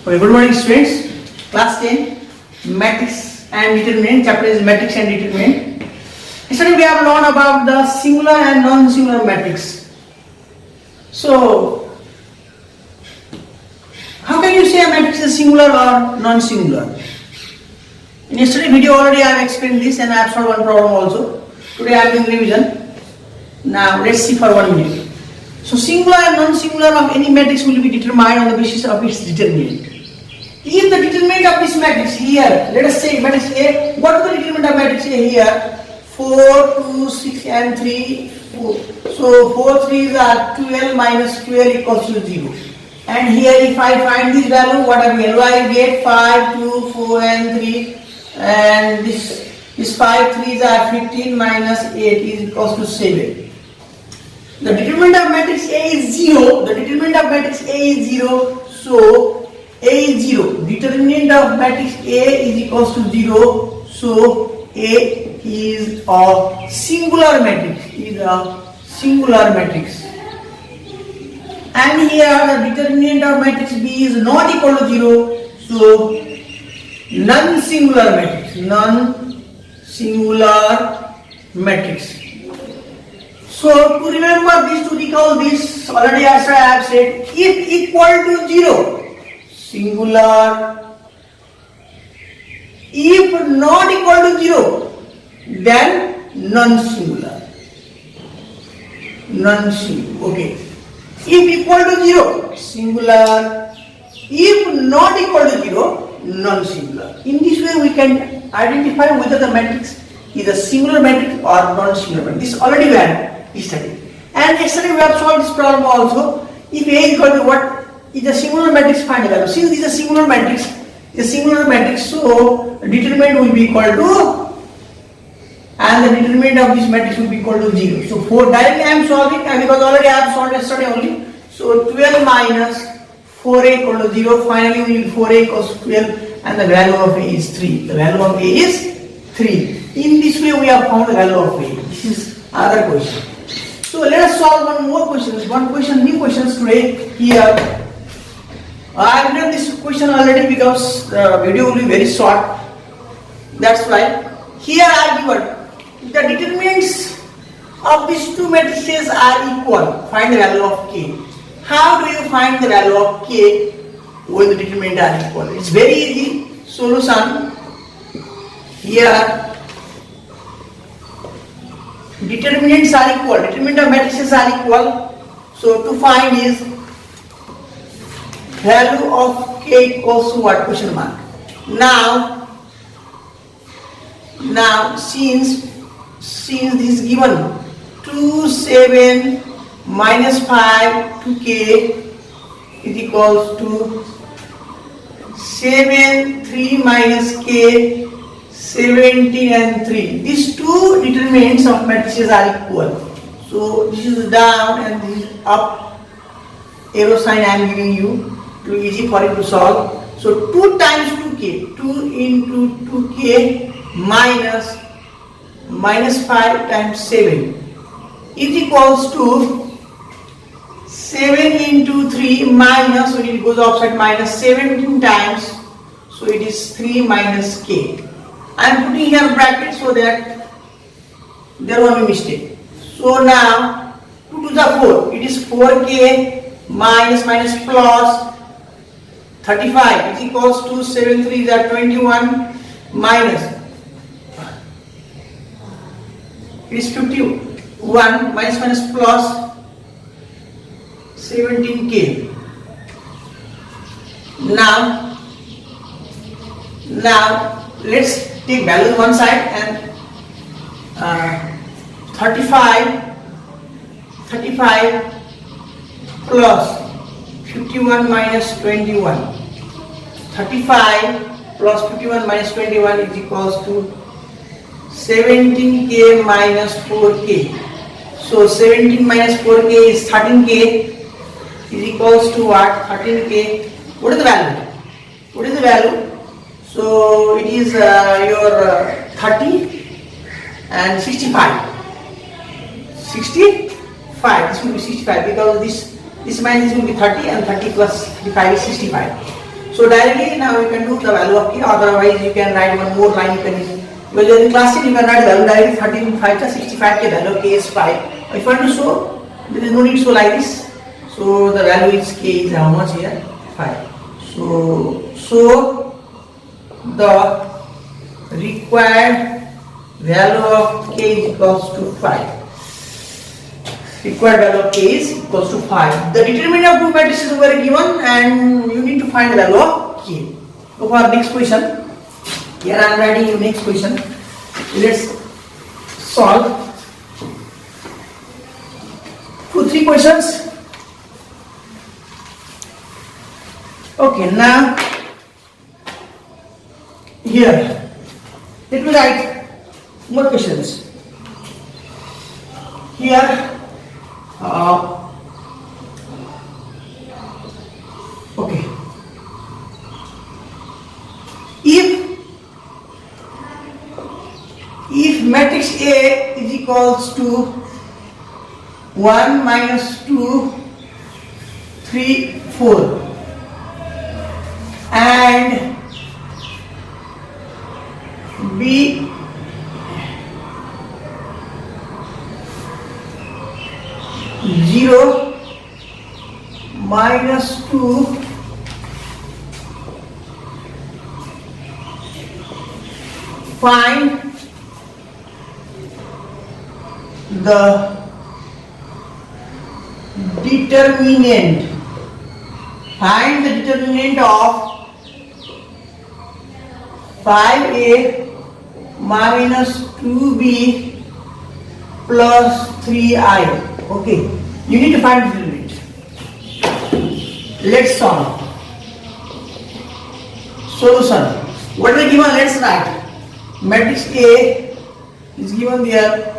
Okay, good morning students. Class 10, matrix and determinant. Chapter is matrix and determinant. Yesterday we have learned about the singular and non-singular matrix. So, how can you say a matrix is singular or non-singular? In yesterday's video already I have explained this and I have solved one problem also. Today I am doing revision. Now let's see for 1 minute. So singular and non-singular of any matrix will be determined on the basis of its determinant. If the determinant of this matrix here, let us say matrix A, what is the determinant of matrix A here? 4, 2, 6 and 3, 4. So 4 3s are 12 minus 12 equals to 0. And here if I find this value, what I will get 5, 2, 4 and 3, and this 5 3s are 15 minus 8 is equals to 7. The determinant of matrix A is 0. The determinant of matrix A is 0. So A is 0. Determinant of matrix A is equals to 0. So A is a singular matrix. And here the determinant of matrix B is not equal to 0. So non-singular matrix. Non-singular matrix. So to remember this, to recall this, already as I have said, if equal to 0, singular. If not equal to 0, then non-singular. Okay. If equal to 0, singular. If not equal to 0, non-singular. In this way we can identify whether the matrix is a singular matrix or non-singular matrix. This already we had studied. And yesterday we have solved this problem also. If A is equal to what is a singular matrix, find the value. Since this is a singular matrix, so determinant will be equal to, and the determinant of this matrix will be equal to 0. So directly I am solving, because already I have solved yesterday only. So 12 minus 4A equal to 0. Finally we will 4A equals 12 and the value of A is 3. The value of A is 3. In this way we have found the value of A. This is another question. So let us solve one more question. New questions today here. I have done this question already because the video will be very short. That's why here I given the determinants of these two matrices are equal. Find the value of K. How do you find the value of K when the determinants are equal? It's very easy. Solution here. Determinants are equal. Determinant of matrices are equal. So to find is value of K equals to what? Question mark. Now since this is given 2 7 minus 5 to K is equals to 7 3 minus K 17 and 3. These two determinants of matrices are equal. So this is down and this is up. Arrow sign I am giving you to easy for you to solve. So 2 times 2k, 2 into 2k minus 5 times 7 is equals to 7 into 3 minus, when it goes outside, minus 17 times. So it is 3 minus k. I am putting here bracket so that there won't be mistake. So now 2 to the 4, it is 4k minus plus 35 is equals to 7 3 is 21 minus, it is 51 minus plus 17k. Now let's take value one side and 35 plus 51 minus 21. 35 plus 51 minus 21 is equals to 17k minus 4k. So 17 minus 4k is 13k is equals to what? 13k. What is the value? So it is your 30 and 65. 65. This will be 65 because this minus will be 30 and 30 plus 35 is 65. So directly now you can do the value of k, otherwise you can write one more line, you can, because in class 10 you can write value directly 13 5 65 k, value of k is 5. If you want to show, there is no need to show like this. So the value is k is how much here? 5. So the required value of k is equals to 5. Required value of k is equals to 5. The determinant of two matrices were given and you need to find the value of k. So for next question, here I am writing you next question. Let's solve 2-3 questions. Okay, now here let me write more questions. Here okay, if matrix A is equals to 1 minus 2 3 4 and B zero minus 2 find the determinant of 5a minus 2b plus 3i. Okay, you need to find the limit. Let's solve. Solution. What is given? Let's write. Matrix A is given there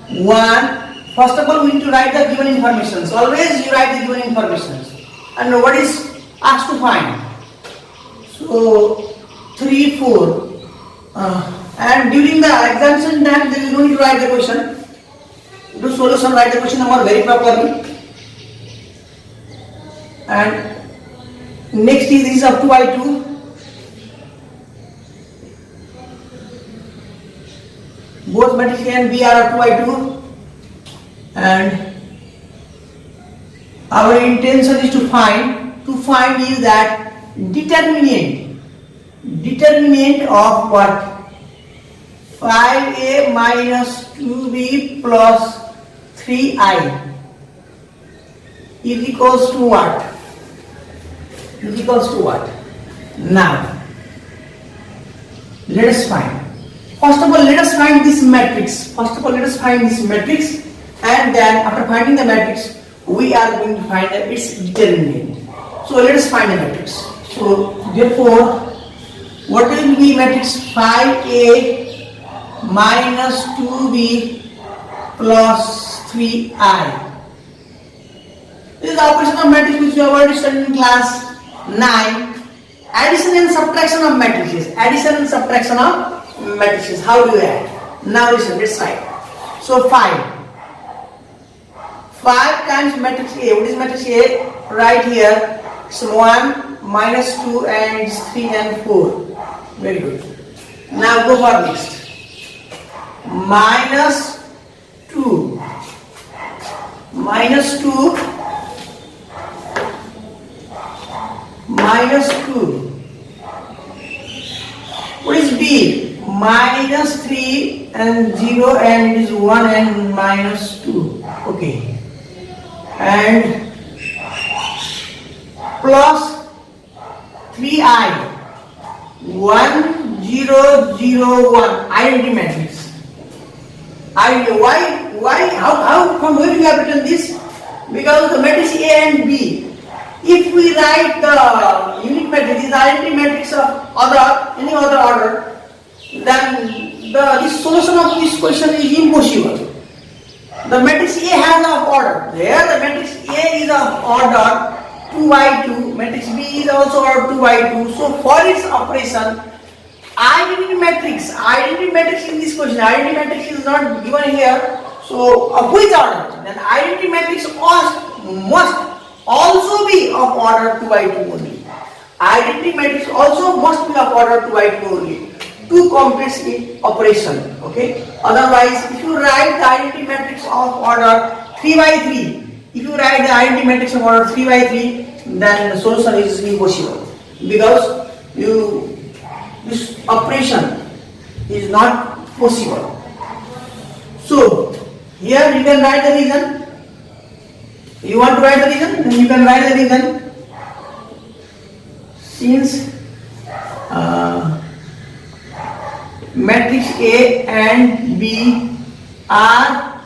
1. First of all, we need to write the given information. So always you write the given information. And what is asked to find? So 3, 4. And during the examination time, there is no need to write the question. Do solution, write the question number very properly. And next is this up to I2. Both matrix A and B are up to I2. And our intention is to find is that determinant of what? 5a minus 2b plus 3i is equals to what? Now, let us find. First of all, let us find this matrix. And then after finding the matrix, we are going to find its determinant. So let us find the matrix. So therefore, what will be matrix? 5a minus 2b plus 3i. This is the operation of matrix which we have already studied in class 9. Addition and subtraction of matrices. How do you add? Now listen, let's write. So 5 times matrix A. What is matrix A? Right here. So 1 minus 2 and it's 3 and 4. Very good. Now go for next. Minus 2. Minus 2. What is B? Minus 3 and 0 and it is 1 and minus 2. Okay. And plus 3i. 1 0 0 1. Identity matrix. Why? How? From where you have written this? Because the matrix A and B. If we write the unit matrix, this identity matrix of any other order, then the solution of this question is impossible. The matrix A has of order. There the matrix A is of order 2 by 2. Matrix B is also order 2 by 2. So for its operation, identity matrix in this question, identity matrix is not given here. So of which order? Then identity matrix must also be of order 2 by 2 only. Identity matrix also must be of order 2 by 2 only to complete the operation. Okay. Otherwise, if you write the identity matrix of order 3 by 3, if you write the identity matrix of order 3 by 3, then the solution is impossible because this operation is not possible. So here you can write the reason. You want to write the reason? Then you can write the reason. Since matrix A and B are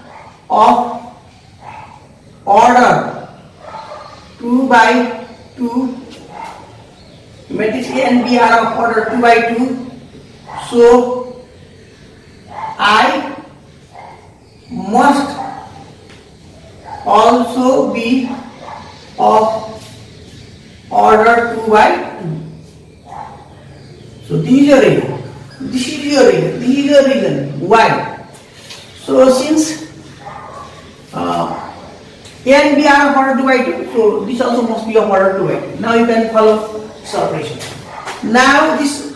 of order 2 by 2, matrix A and B are of order 2 by 2, so I must also be of order 2 by 2. So this is your reason. This is your reason. This is your reason. Why? So since A and B are of order 2 by 2, so this also must be of order 2 by 2. Now you can follow this operation. Now this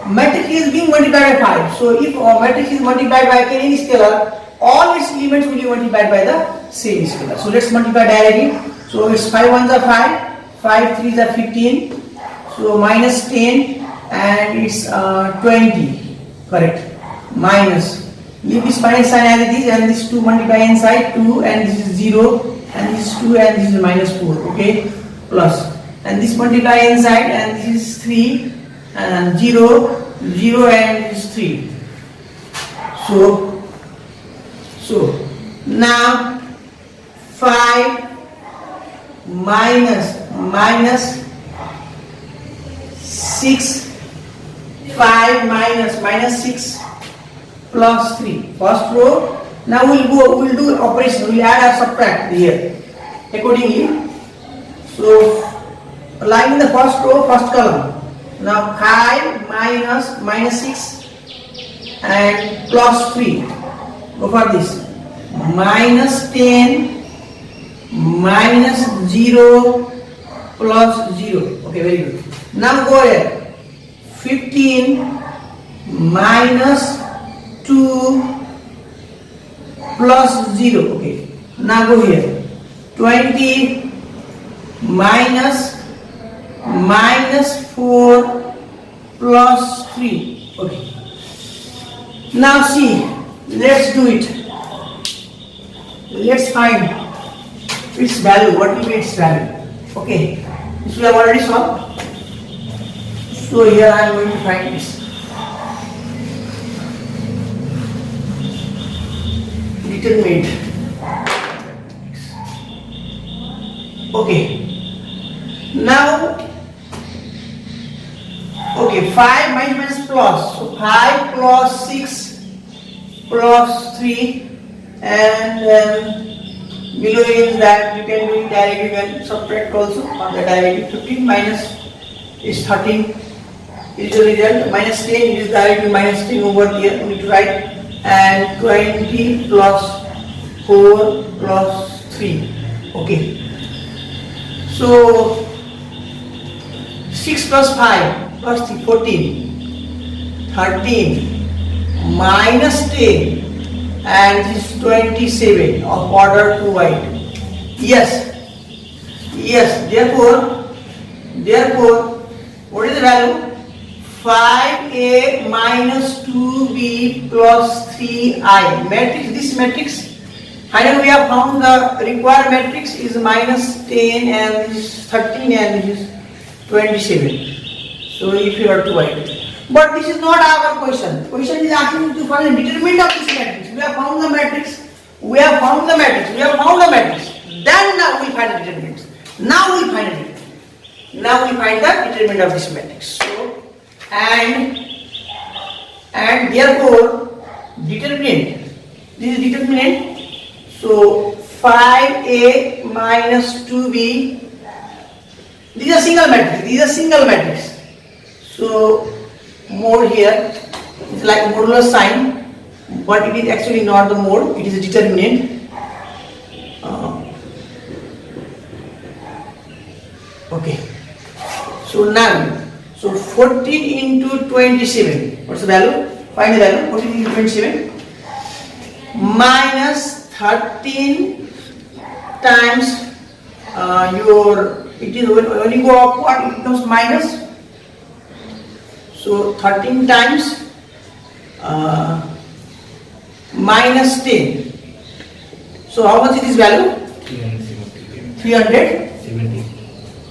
matrix is being multiplied by 5. So if a matrix is multiplied by any scalar, all its elements will be multiplied by the same scalar. So let's multiply directly. So it's 5 ones are 5, 5 threes are 15. So minus 10 and it's 20. Correct. Minus. Leave this minus sign as it is, and this 2 multiply inside 2, and this is 0, and this is 2, and this is minus 4. Okay. Plus. And this multiply inside, and this is 3, and 0, 0, and this is 3. So now 5 minus 6, 5 minus 6 plus 3. First row. Now we'll do operation. We'll add or subtract here accordingly. So lying in the first row, first column. Now 5 minus 6 and plus 3. Go for this. Minus 10 minus 0 plus 0. Okay, very good. Now go ahead. 15 minus 2 plus 0. Okay. Now go here. 20 minus 4 plus 3. Okay. Now see, let's do it. Let's find its value. What will be its value? Okay. This we have already solved. So here I am going to find this. Determinant. Okay. Now, okay, 5 minus plus. So 5 plus 6 plus 3, and below is that you can do it directly. You can subtract also on the directly. 15 minus is 13 is the result. Minus 10 is directly minus 10 over here. We need to write, and 20 plus 4 plus 3. Okay. So 6 plus 5 plus 3, 14, 13 minus 10, and this is 27 of order 2 by 2. Yes. Therefore, what is the value? 5a minus 2b plus 3i. Matrix. This matrix. Finally, we have found the required matrix is minus 10 and this is 13 and this is 27. So if you are to write. But this is not our question. The question is asking you to find the determinant of this matrix. We have found the matrix. Then now we find the determinant. Now we find the determinant of this matrix. So and therefore determinant. This is determinant. So 5a minus 2b. This is a single matrix. So mode here is like modular sign, but it is actually not the mode. It is a determinant. Okay. So 9. So 14 into 27. What's the value? Find the value. 14 into 27 minus 13 times it is when you go upward it becomes minus. So 13 times minus 10. So how much is this value? 378.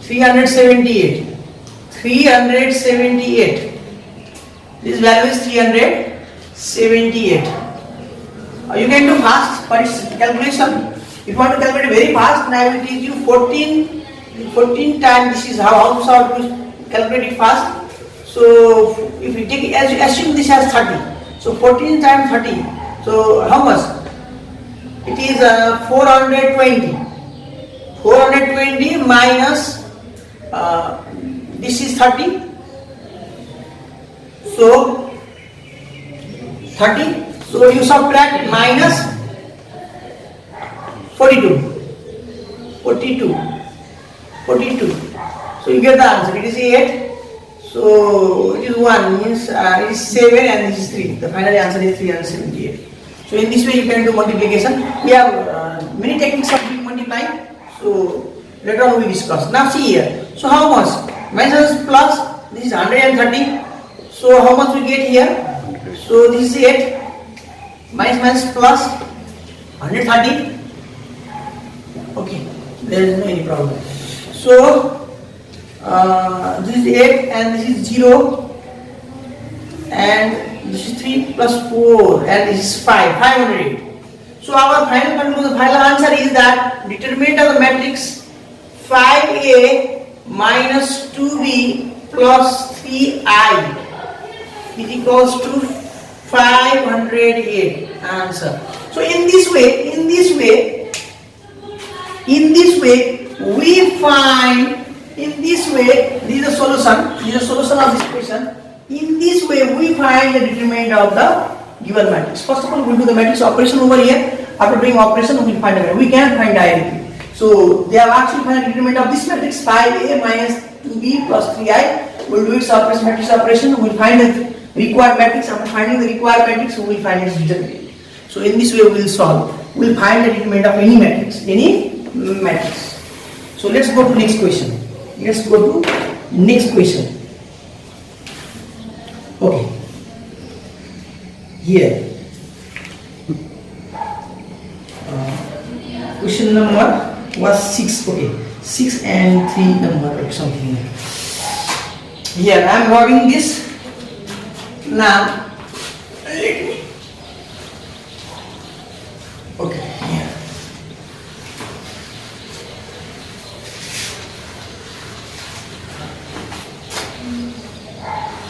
378. This value is 378. You can do fast for its calculation. If you want to calculate very fast, then I will teach you 14 times. This is how to calculate it fast. So if you take, assume this has 30. So 14 times 30. So how much? It is 420. 420 minus this is 30. So 30. So you subtract minus 42. So you get the answer. It is 8. So it is 1 means it is 7 and this is 3. The final answer is 378. So in this way you can do multiplication. We have many techniques of doing multiplying. So later on we discuss. Now see here. So how much? Minus plus, this is 130. So how much we get here? So this is 8. Minus plus 130. Okay, there is no any problem. So this is 8 and this is 0 and this is 3 plus 4 and this is 5. 508. So our final conclusion, final answer is that determinant of the matrix 5a minus 2b plus 3i is equals to 508. Answer. So in this way we find, this is the solution. This is the solution of this question. In this way we find the determinant of the given matrix. First of all, we do the matrix operation over here. After doing operation, we will find the matrix. We can find directly. So they have actually find the determinant of this matrix 5a minus 2b plus 3i. We will do its operation, matrix operation. We will find the required matrix. After finding the required matrix, we will find its determinant. So in this way we will solve. We will find the determinant of any matrix. So let's go to next question. Okay. Here. Question number was 6. Okay. 6 and 3 number or something. Here I am having this. Now let me. Okay. Here.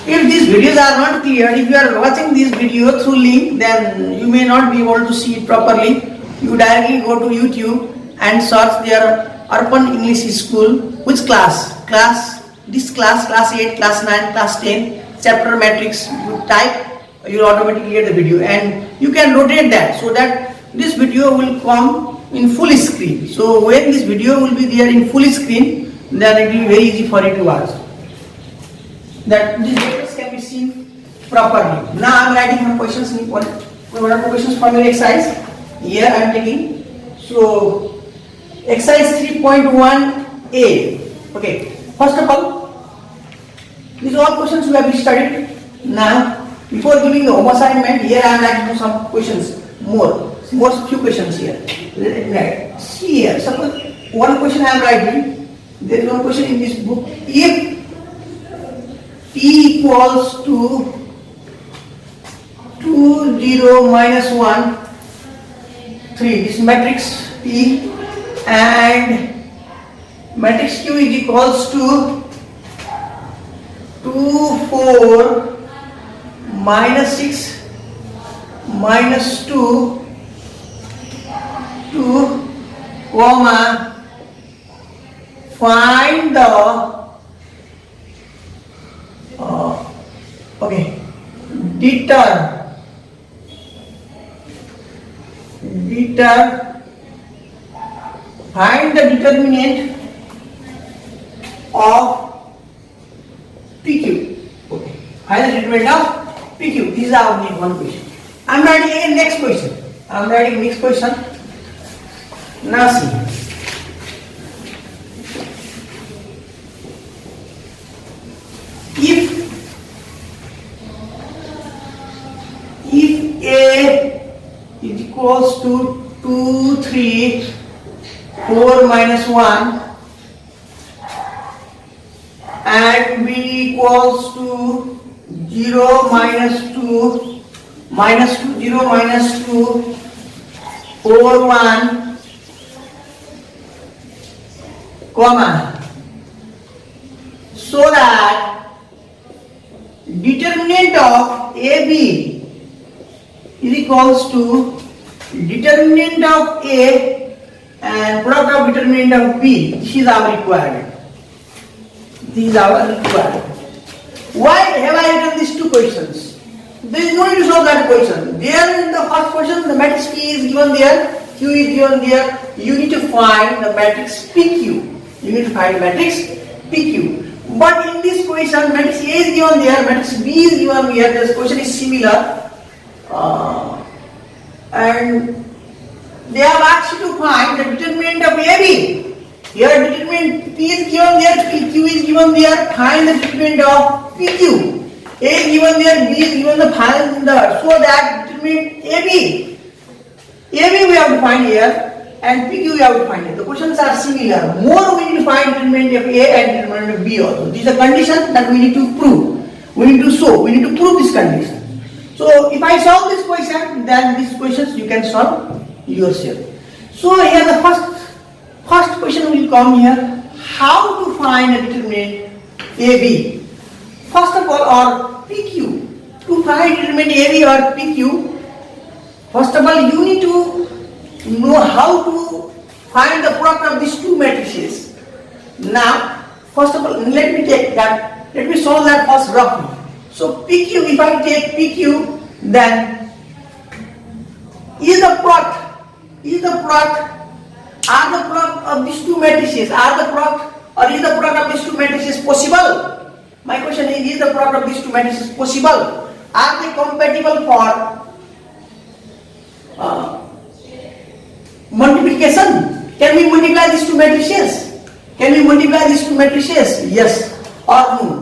If these videos are not clear, if you are watching this video through link, then you may not be able to see it properly. You directly go to YouTube and search their Urban English School. Which class? This class 8, class 9, class 10, chapter matrix. You type, you will automatically get the video, and you can rotate that so that this video will come in full screen. So when this video will be there in full screen, then it will be very easy for you to watch. That these videos can be seen properly. Now I am writing some questions. What are the questions from your exercise? Here I am taking. So exercise 3.1a. Okay. First of all, these are all questions we have studied. Now, before giving the home assignment, here I am writing some questions. More few questions here. See here. Suppose one question I am writing. There is one question in this book. If P equals to 2, 0, minus 1, 3, this matrix P, and matrix Q is equals to 2, 4, minus 6, minus 2, 2, comma, find the find the determinant of PQ. Okay. Find the treatment of PQ. This is our one question. I'm writing again next question. I'm writing next question. Now see. If A is equals to 2, 3, 4 minus 1 and B equals to 0 minus 2 minus 2, 0 minus 2, 4, 1, comma, so that determinant of AB is equals to determinant of A and product of determinant of B. This is our requirement. This is our requirement. Why have I written these two questions? There is no need to solve that question. There in the first question, the matrix P is given there, Q is given there. You need to find the matrix PQ. You need to find matrix PQ. But in this question, matrix A is given there, matrix B is given here. This question is similar. And they have asked you to find the determinant of AB. Here determinant P is given there, PQ is given there, find the determinant of PQ. A is given there, B is given the final in the, so that determinant AB. AB we have to find here and PQ we have to find here. The questions are similar. More we need to find determinant of A and determinant of B also. This is a condition that we need to prove. We need to show. We need to prove this condition. So if I solve this question, then these questions you can solve yourself. So here the first question will come here. How to find a determinant AB? First of all, or PQ. To find determinant AB or PQ, first of all you need to know how to find the product of these two matrices. Now, first of all, let me solve that first roughly. So PQ, if I take PQ, then are the product of these two matrices, is the product of these two matrices possible? My question is the product of these two matrices possible? Are they compatible for multiplication? Can we multiply these two matrices? Yes or no?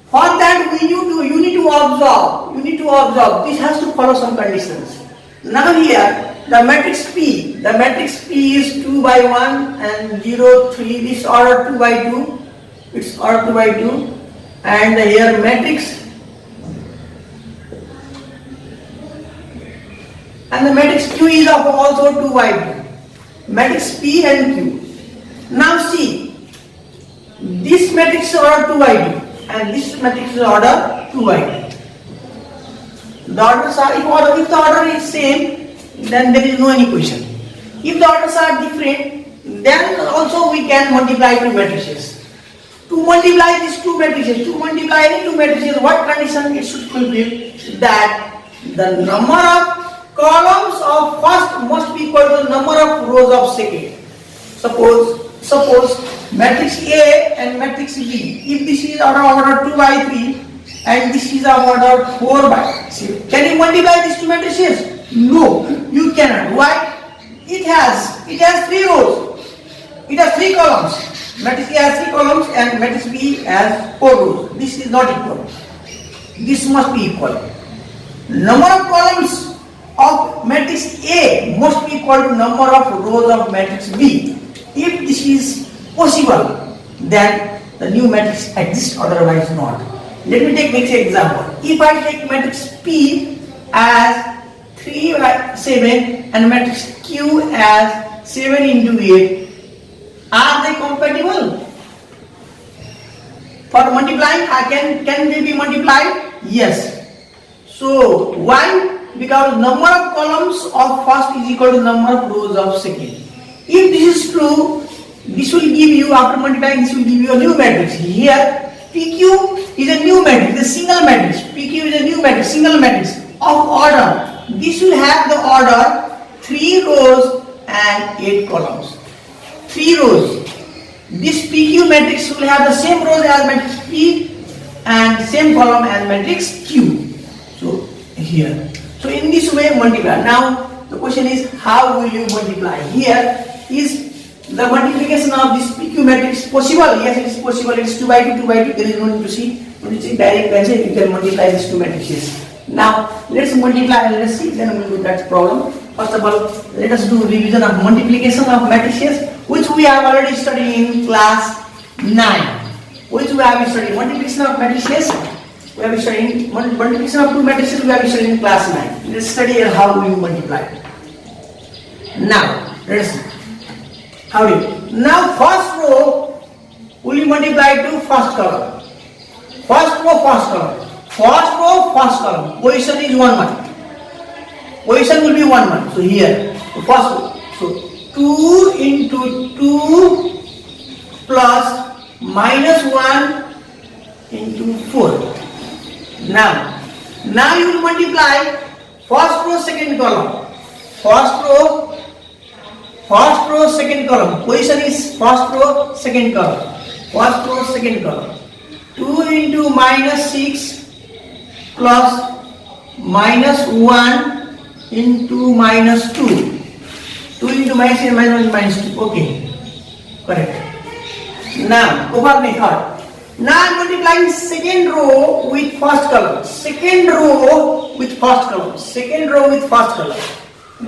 For that you need to observe. This has to follow some conditions. Now here the matrix P is 2 by 1 and 0, 3. This order 2 by 2. It's order 2 by 2. And here matrix and the matrix Q is of also 2 by 2. Matrix P and Q. Now see, this matrix is order 2 by 2 and this matrix is order 2 by 2. The orders are, if the order is same, then there is no any question. If the orders are different, then also we can multiply two matrices. To multiply these two matrices, what condition it should fulfill? That the number of columns of first must be equal to the number of rows of second. Suppose matrix A and matrix B. If this is order 2 by 3 and this is order 4 by 6, can you multiply these two matrices? No, you cannot. Why? It has 3 rows. It has 3 columns. Matrix A has 3 columns and matrix B has 4 rows. This is not equal. This must be equal. Number of columns of matrix A must be equal to number of rows of matrix B. If this is possible, then the new matrix exists, otherwise not. Let me take next example. If I take matrix P as 3 by 7 and matrix Q as 7 into 8, are they compatible? For multiplying, can they be multiplied? Yes. So why? Because number of columns of first is equal to number of rows of second. If this is true, this will give you, after multiplying, this will give you a new matrix. Here, PQ is a new matrix, a single matrix. PQ is a new matrix, single matrix of order. This will have the order 3 rows and 8 columns. 3 rows. This PQ matrix will have the same rows as matrix P and same column as matrix Q. So here. So in this way multiply. Now the question is, how will you multiply? Here is the multiplication of this PQ matrix possible? Yes, it is possible. It is 2 by 2, 2 by 2. There is no need to see. When you see direct answer, you can multiply these two matrices. Now let's multiply. Let's see. Then we will do that problem. First of all, let us do revision of multiplication of matrices, which we have already studied in class 9. Which we have studied multiplication of matrices. We have studied multiplication of two matrices. We have studied in class 9. Let's study how we multiply. Now let's see. How do you? Now first row will you multiply to first column. First row, first column. First row, first column. Position is 1 1. Position will be 1 1. So here, first row. So 2 into 2 plus minus 1 into 4. Now you will multiply first row, second column. First row, second column. Position is first row, second column. First row, second column. 2 into minus 6 plus minus 1 into minus 2. 2 into minus 6 minus 2. Okay. Correct. Now, over method. Now I am multiplying second row with first column. Second row with first column. Second row with first column.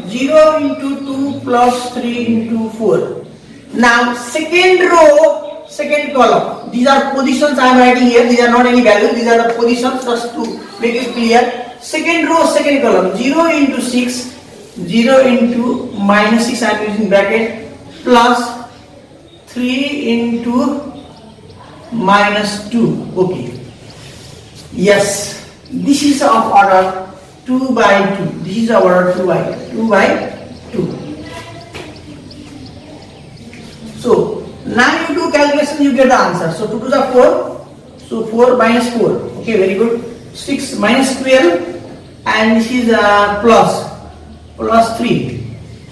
0 into 2 plus 3 into 4. Now second row, second column. These are positions I am writing here. These are not any values. These are the positions just to make it clear. Second row, second column. 0 into 6. 0 into minus 6 I am using bracket. Plus 3 into minus 2. Okay. Yes. This is of order 2 by 2. This is our order 2 by 2. So now you do calculation, you get the answer. So 2 to the 4. So 4 minus 4. Okay, very good. 6 minus 12, and this is plus 3.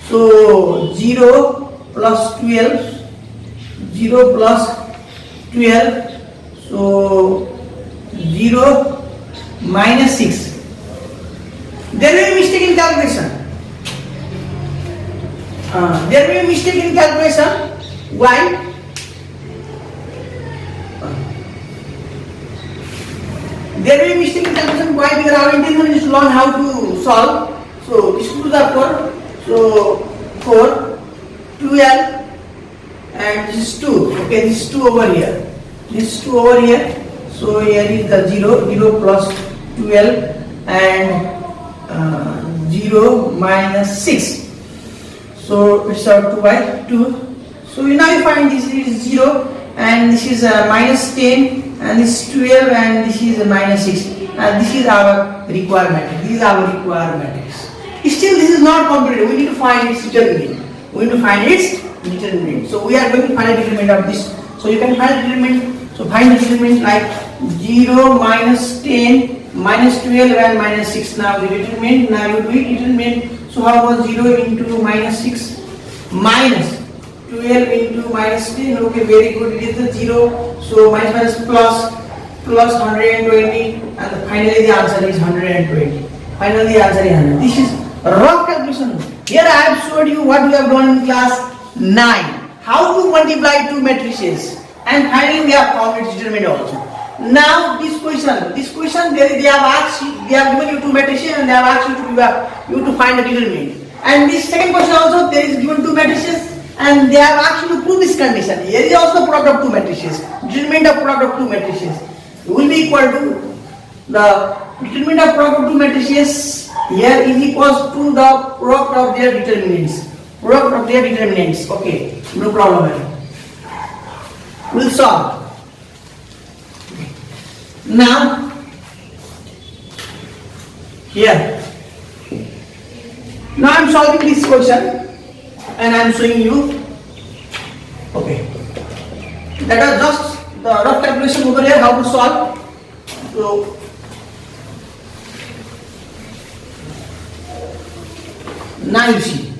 So 0 plus 12. 0 plus 12. So 0 minus 6. There may be mistake in calculation. There may be mistake in calculation. Why? There may be mistake in calculation. Why? Because our intention is to learn how to solve. So this 2 to the 4. So 4, 12, and this is 2. Okay, this is 2 over here. This is 2 over here. So here is the 0. 0 plus 12 and 0 minus 6. So it's 2 by 2. So now you find this is 0 and this is minus 10 and this is 12 and this is minus 6. And this is our required matrix. These are our required matrix. Still this is not completed. We need to find its determinant. We need to find its determinant. So we are going to find a determinant of this. So you can find a determinant. So find the determinant like 0 minus 10 minus 12 and minus 6. Now the determinant, now you do it determinant. So how much 0 into minus 6 minus 12 into minus 10. Okay, very good. It is the 0. So minus plus 120, and finally the answer is 120. Finally the answer is 100. This is rough calculation. Here I have showed you what we have done in class 9. How to multiply two matrices. And finally we have found its determinant also. Now this question they have given you two matrices and they have asked you to find the determinant. And this second question also, there is given two matrices and they have asked you to prove this condition. Here is also product of two matrices. Determinant of product of two matrices will be equal to the determinant of product of two matrices here is equals to the product of their determinants. Product of their determinants. Okay, no problem here. We'll solve. Now, here. Now I am solving this question and I am showing you. Okay. That is just the rough calculation over here, how to solve. So, now you see.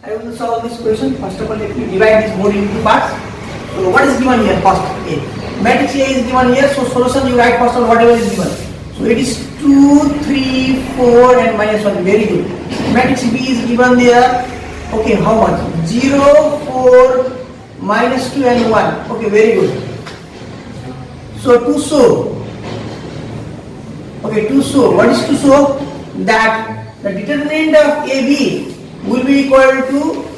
I will solve this question. First of all, let me divide this board into two parts. So, what is given here? First, A. Matrix A is given here, so solution you write first of all whatever is given. So it is 2, 3, 4 and minus 1. Very good. Matrix B is given there. Okay, how much? 0, 4, minus 2 and 1. Okay, very good. So to show, okay, to show, what is to show? That the determinant of AB will be equal to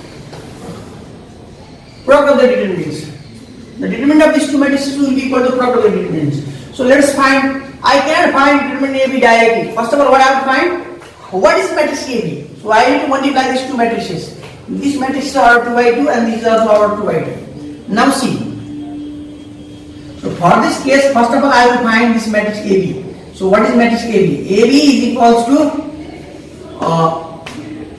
product of the determinants. The determinant of these two matrices will be equal to product of the determinants. So let us find, I cannot find determinant AB directly. First of all, what I have to find? What is matrix AB? So I need to multiply these two matrices. These matrices are 2 by 2 and these are also 2 by 2. Now see. So for this case, first of all, I will find this matrix AB. So what is matrix AB? AB is equals to,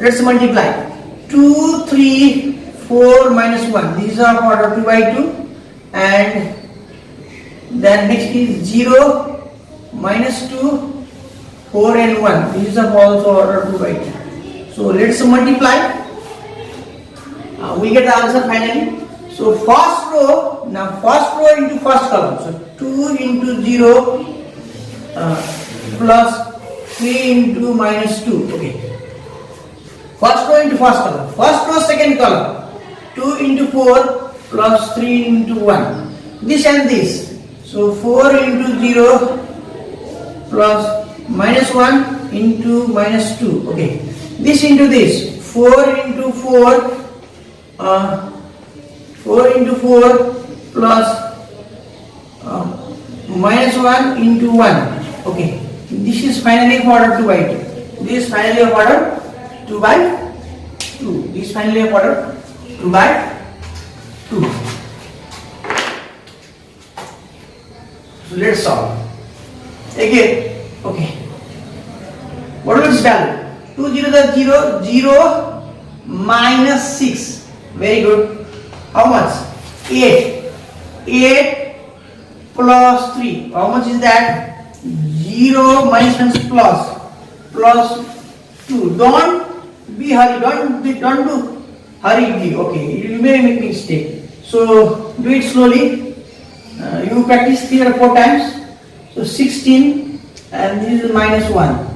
let's multiply 2, 3, 4 minus 1. These are order 2 by 2. And then next is 0, minus 2, 4 and 1. These are also order 2 by 2. So let's multiply. We get the answer finally. So first row, now first row into first column. So 2 into 0 plus 3 into minus 2. Okay. First row into first column. First row second column. 2 into 4 plus 3 into 1. This and this. So 4 into 0 plus minus 1 into minus 2. Okay. This into this. 4 into 4. 4 into 4 plus minus 1 into 1. Okay. This is finally of order 2 by 2. This is finally of order 2 by 2. This is finally of order 2 by 2. So let's solve. Again, okay. What is value? 2 0 is 0, 0 minus 6. Very good. How much? 8. 8 plus 3. How much is that? 0 minus 1 is plus 2. Don't be hurry. Don't do hurriedly. Okay, you may make mistake. So do it slowly. You practice 3 or 4 times. So 16 and this is minus 1.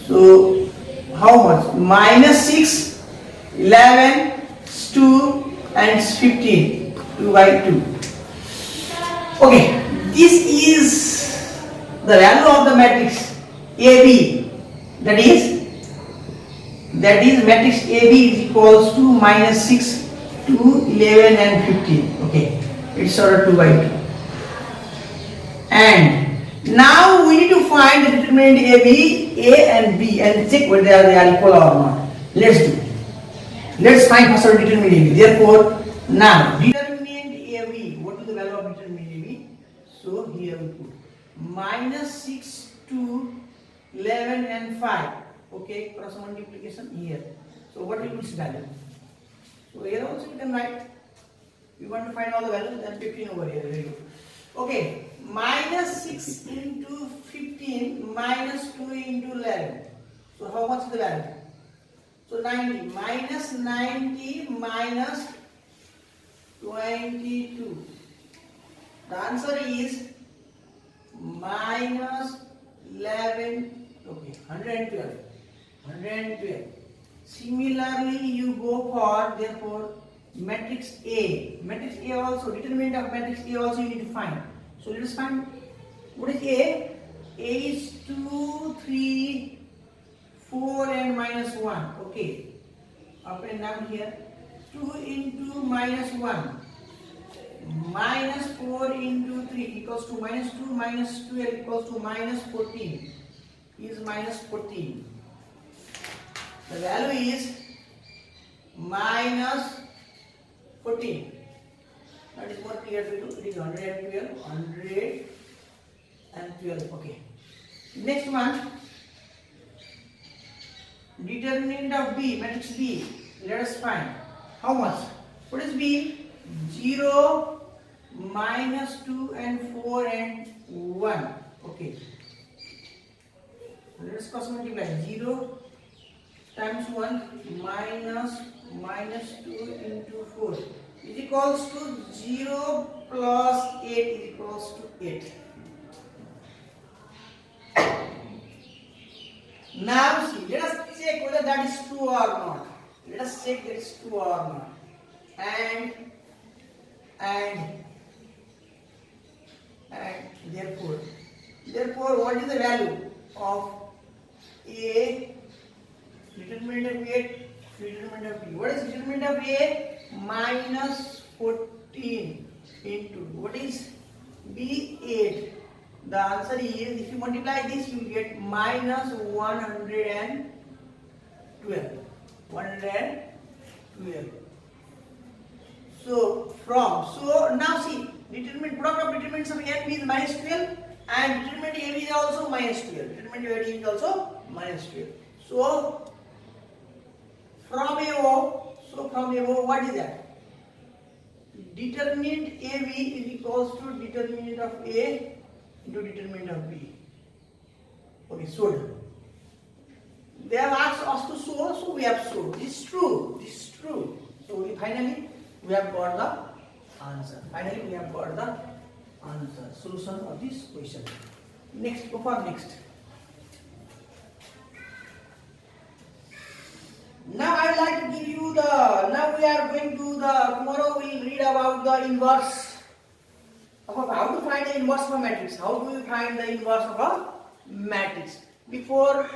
So how much? Minus 6, 11, 2 and 15. 2 by 2. Okay, this is the value of the matrix AB. That is matrix AB is equals to minus 6, 2, 11 and 15. Okay, it's order 2 by 2. And now we need to find the determinant AB, A and B and check whether they are equal or not. Let's do. Let's find first order determinant AB. Therefore, now determinant AB, what is the value of determinant AB? So here we put minus 6, 2, 11 and 5. Okay, cross multiplication here. So what will be its value? So here also you can write. You want to find all the values, then 15 over here. Very good. Okay, minus 6 into 15 minus 2 into 11. So how much is the value? So 90 minus 90 minus 22. The answer is minus 11. Okay, 112. 112. Similarly, you go for therefore matrix A. Matrix A also, determinant of matrix A also you need to find. So let us find what is A. A is 2, 3, 4 and minus 1. Okay. Up and down here. 2 into minus 1. Minus 4 into 3 equals to minus 2 minus 12 equals to minus 14. Is minus 14. The value is minus 14. That is more clear to you. It is 112. 112. Okay. Next one. Determinant of B, matrix B. Let us find. How much? What is B? 0, minus 2 and 4 and 1. Okay. Let us cross multiply. 0 times 1 minus 2 into 4 is equals to 0 plus 8 is equals that is true or not. Let us check that is true or not. And therefore what is the value of A? Determinant of A, determinant of B. What is determinant of A? Minus 14 into, what is B? 8. The answer is, if you multiply this, you get minus 112. 112. So now see, product of determinants of A and B is minus 12, and determinant AB is also minus 12. Determinant AB is also minus 12. So from above, what is that? Determinant AB is equals to determinant of A into determinant of B. Okay, solved. They have asked us to solve, so we have solved. This is true. So finally we have got the answer. Solution of this question. Next, go for next. Now I would like to give you now we are going to tomorrow we will read about the inverse, about how to find the inverse of a matrix. How do we find the inverse of a matrix? Before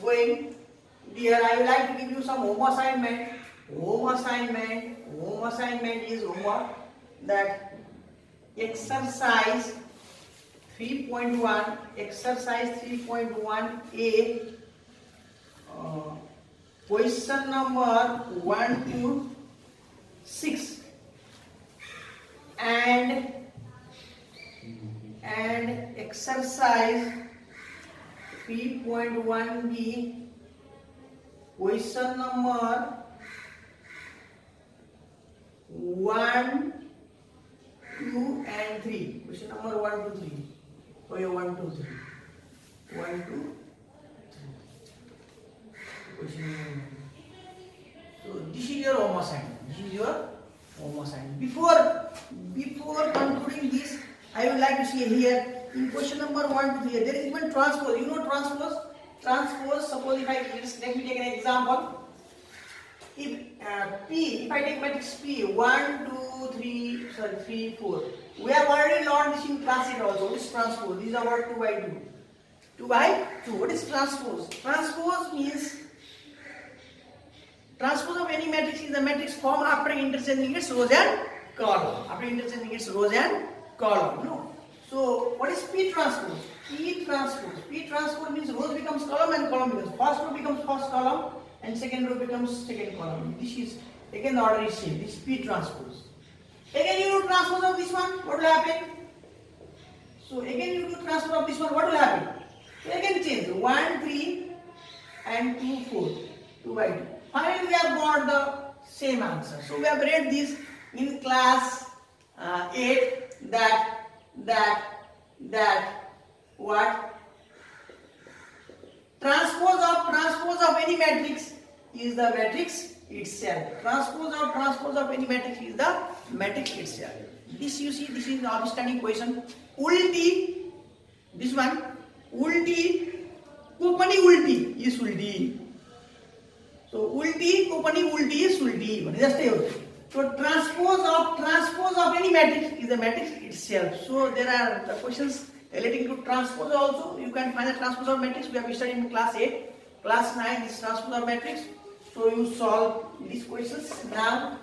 going there, I would like to give you some home assignment. Home assignment is homework, that exercise 3.1, exercise 3.1a, question number 1 to 6, and exercise 3.1b, question number 1, 2 and 3. Question number 1 to 3. Oh yeah, 1, 2, 3. 1, 2, 3. Question number 1. So this is your home assignment. Before concluding this, I would like to see here in question number 1 to 3. There is even transpose. You know transpose? Transpose. Suppose if let me take an example. If if I take matrix P, 1, 2, 3, 4. We have already learned this in class 8 also. What is transpose? This is about 2 by 2. 2 by 2. What is transpose? Transpose means transpose of any matrix is the matrix formed after interchanging its rows and column. No. So what is P transpose? P transpose means rows becomes column and column becomes first row becomes first column and second row becomes second column. This is again the order is same. This is P transpose. Again you do transpose of this one. What will happen? So again you do transpose of this one. What will happen? So again change 1, 3 and 2, 4. 2 by 2. Finally we have got the same answer. So we have read this in class 8 that what? Transpose of any matrix is the matrix itself. Transpose of any matrix is the matrix itself. This you see, this is the outstanding question. Ulti, this one, ulti, kopani ulti is ulti. So ulti, kopani ulti is ulti. Just so transpose of any matrix is the matrix itself. So there are the questions relating to transpose also. You can find the transpose of matrix. We have studied in class 8, class 9. This transpose of matrix. So you solve these questions. Now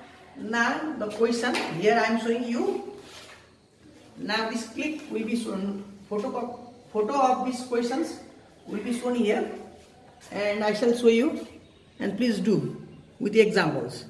the question here I am showing you. Now this clip will be shown. Photo of these questions will be shown here, and I shall show you. And please do with the examples.